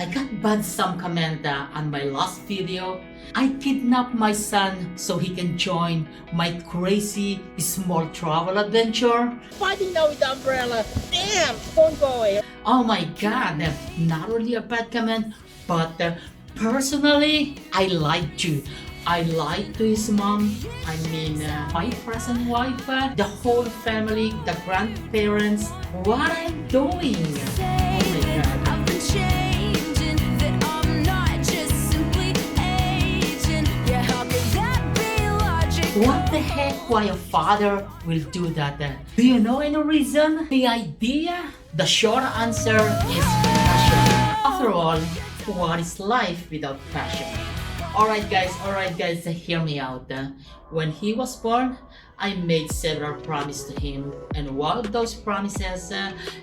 I got bad some comment on my last video. I kidnapped my son so he can join my crazy small travel adventure. Fighting now with the umbrella. Damn, phone going. Oh my god, not really a bad comment, but personally, I lied to. I lied to his mom, my present wife, the whole family, the grandparents, what I'm doing. Oh my god. I've been changing, that I'm not just simply aging. Yeah, how could that be logic? What the heck, why a father will do that? Do you know any reason? The idea? The short answer is passion. After all, what is life without passion? Alright guys, hear me out. When he was born, I made several promises to him, and one of those promises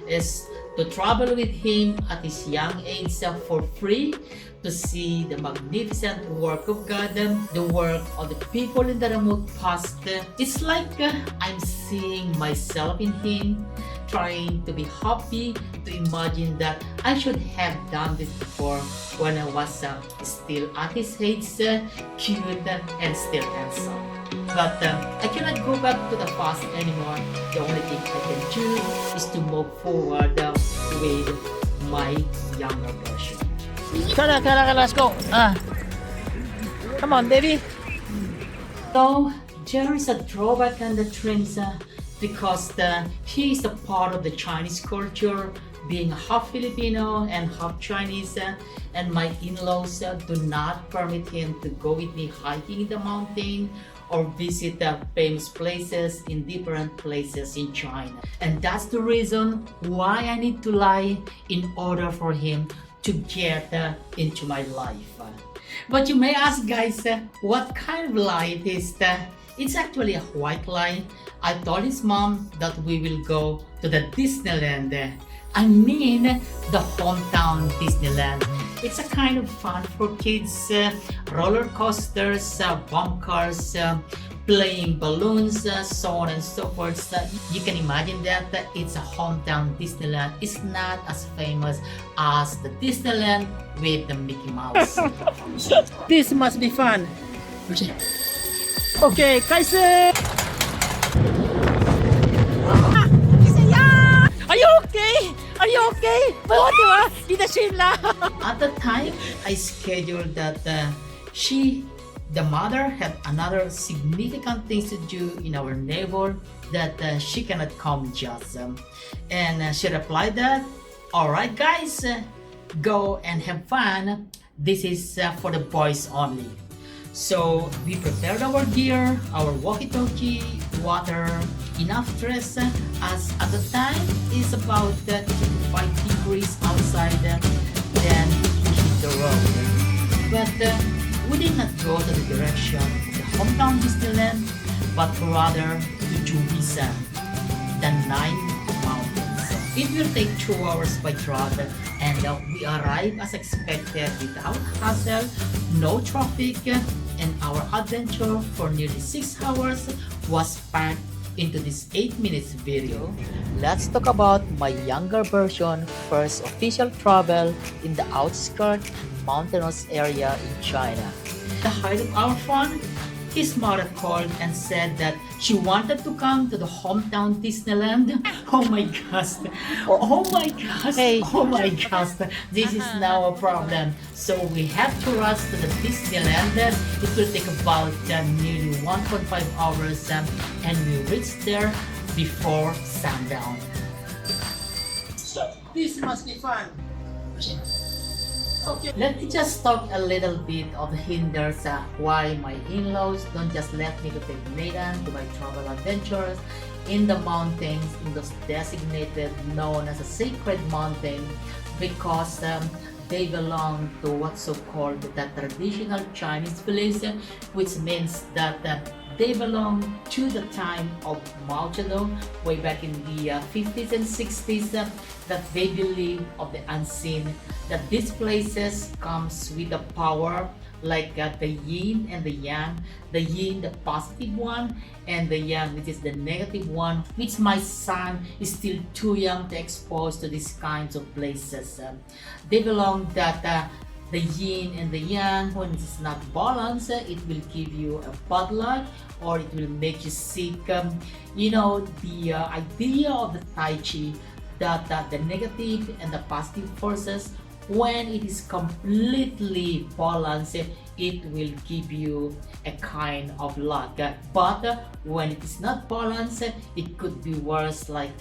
is to travel with him at his young age for free, to see the magnificent work of God, the work of the people in the remote past. It's like I'm seeing myself in him, trying to be happy, to imagine that I should have done this before when I was still at his age, cute and still handsome. But I cannot go back to the past anymore. The only thing I can do is to move forward with my younger version. Let's go. Come on, baby. So there is a drawback on the twins because he is a part of the Chinese culture, being half Filipino and half Chinese, and my in-laws do not permit him to go with me hiking in the mountain or visit famous places in different places in China. And that's the reason why I need to lie in order for him to get into my life. But you may ask guys, what kind of lie it is? It's actually a white lie. I told his mom that we will go to the Disneyland. I mean the hometown Disneyland. It's a kind of fun for kids, roller coasters, bunkers, playing balloons, so on and so forth. You can imagine that it's a hometown Disneyland. It's not as famous as the Disneyland with the Mickey Mouse. This must be fun. Okay, Kaisen! Are you okay? Are you okay? At the time, I scheduled that the mother had another significant things to do in our neighbor that she cannot come just. And she replied that, alright guys, go and have fun. This is for the boys only. So we prepared our gear, our walkie-talkie, water, enough dress, as at the time is about 25 degrees outside, then we hit the road. But we did not go to the direction of the hometown Disneyland, but rather to Juvisa, the 9 mountains. It will take 2 hours by truck, and we arrived as expected without hassle, no traffic, and our adventure for nearly 6 hours was packed into this 8 minutes video. Let's talk about my younger version first official travel in the outskirts mountainous area in China. The height of our fun, his mother called and said that she wanted to come to the hometown Disneyland. Oh my gosh. Oh my gosh. Hey. Oh my gosh. This is now a problem. So we have to rush to the Disneyland. It will take about nearly 1.5 hours and we reach there before sundown. This must be fun. Okay. Let me just talk a little bit of the hinders why my in-laws don't just let me to take Nathan to my travel adventures in the mountains, in those designated known as a sacred mountain, because they belong to what's so-called the traditional Chinese beliefs, which means that they belong to the time of Mao Zedong, way back in the 50s and 60s, that they believe of the unseen, that these places comes with the power like the yin and the yang, the yin the positive one and the yang which is the negative one, which my son is still too young to expose to these kinds of places. They belong that the yin and the yang, when it's not balanced, it will give you a bad luck or it will make you sick. The idea of the Tai Chi that the negative and the positive forces, when it is completely balanced, it will give you a kind of luck. But when it is not balanced, it could be worse, like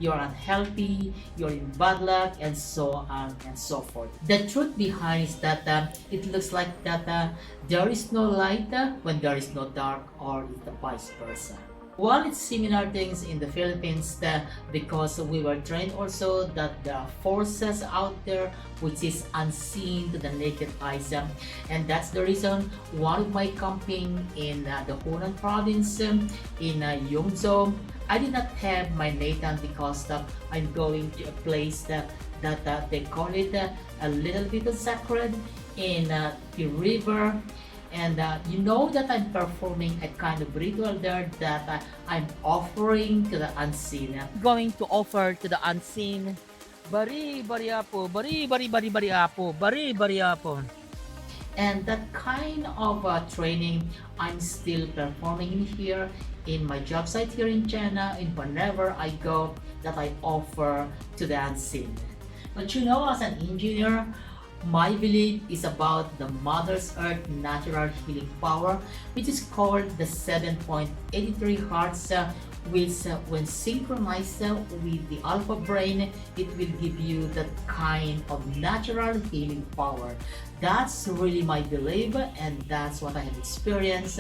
you're unhealthy, you're in bad luck, and so on and so forth. The truth behind is that it looks like that there is no light when there is no dark, or the vice versa. Well, it's similar things in the Philippines because we were trained also that there are forces out there which is unseen to the naked eyes, and that's the reason one of my camping in the Hunan province in Yongzhou, I did not have my Nathan because I'm going to a place that they call it a little bit sacred in the river. And you know that I'm performing a kind of ritual there that I'm offering to the unseen. Going to offer to the unseen. Bari bari apo, bari bari bari bari apo, bari bari apo. And that kind of training I'm still performing here in my job site here in China, and whenever I go, that I offer to the unseen. But as an engineer, my belief is about the Mother's Earth natural healing power, which is called the 7.83 Hertz, which when synchronized with the alpha brain, it will give you that kind of natural healing power. That's really my belief, and that's what I have experienced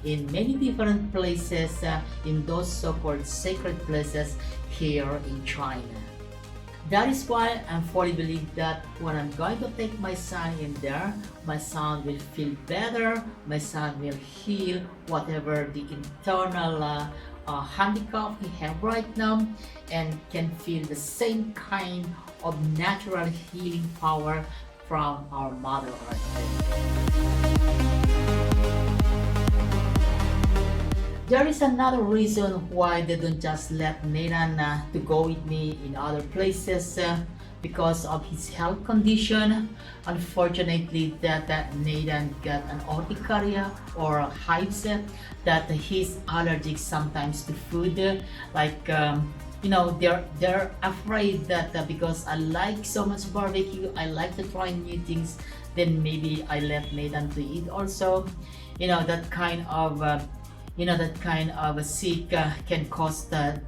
in many different places, in those so-called sacred places here in China. That is why I fully believe that when I'm going to take my son in there, my son will feel better, my son will heal whatever the internal handicap he has right now, and can feel the same kind of natural healing power from our Mother Earth. There is another reason why they don't just let Nathan to go with me in other places, because of his health condition. Unfortunately, that Nathan got an urticaria or hives, that he's allergic sometimes to food, like they're afraid that because I like so much barbecue, I like to try new things, then maybe I let Nathan to eat also. That kind of a sick can cause the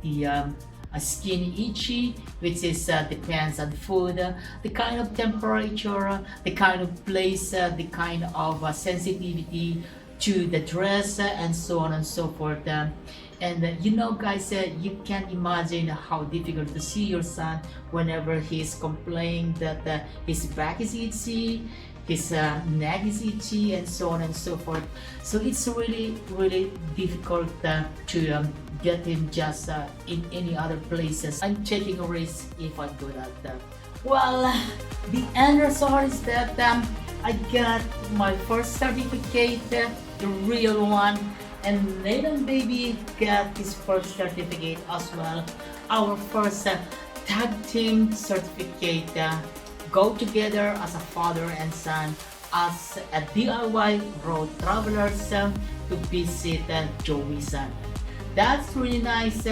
skin itchy, which is depends on the food, the kind of temperature, the kind of place, the kind of sensitivity to the dress, and so on and so forth. Guys, you can imagine how difficult to see your son whenever he's complaining that his back is itchy, his neck is itchy, and so on and so forth. So it's really difficult to get him just in any other places. I'm taking a risk if I do that. Well, the end result is that I got my first certificate, the real one, and Nathan baby got his first certificate as well. Our first tag team certificate. Go together as a father and son, as a DIY road travelers to visit Joey's son. That's really nice.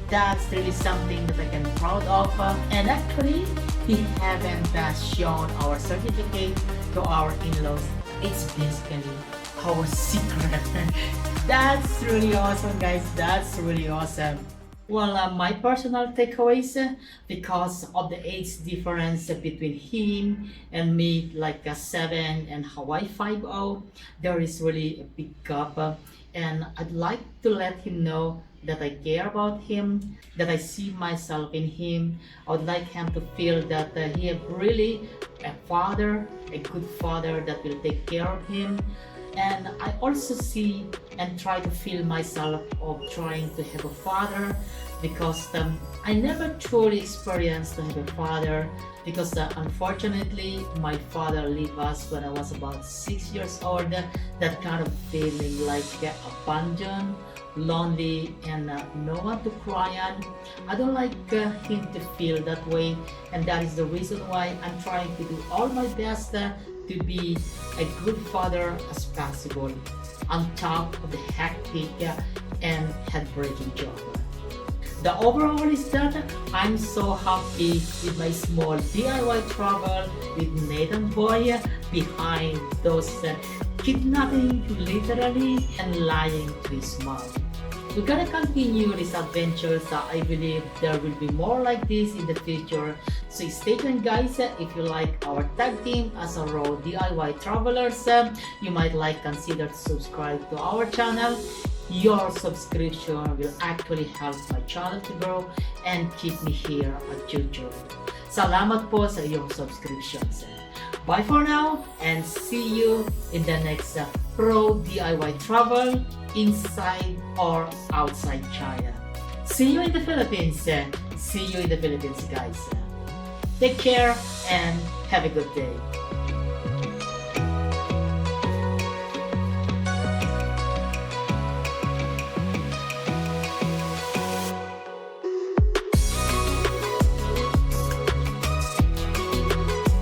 That's really something that I can proud of. And actually, we haven't shown our certificate to our in-laws. It's basically our secret. That's really awesome, guys. That's really awesome. Well, my personal takeaways, because of the age difference between him and me, like 7 and Hawaii 5-0, there is really a big gap. And I'd like to let him know that I care about him, that I see myself in him. I would like him to feel that he is really a father, a good father that will take care of him. And I also see and try to feel myself of trying to have a father because I never truly experienced to have a father because unfortunately my father left us when I was about 6 years old. That kind of feeling like abandoned, lonely, and no one to cry on. I don't like him to feel that way, and that is the reason why I'm trying to do all my best to be a good father as possible on top of the hectic and heartbreaking job. The overall is that I'm so happy with my small DIY travel with Nathan Boy behind those kidnapping literally and lying to his mom. We're gonna continue these adventures. I believe there will be more like this in the future. So stay tuned, guys. If you like our tag team as a raw DIY travelers, you might consider to subscribe to our channel. Your subscription will actually help my channel to grow and keep me here at YouTube. Salamat po sa iyong subscriptions. Bye for now and see you in the next pro DIY travel inside or outside China. See you in the Philippines. See you in the Philippines, guys. Take care and have a good day.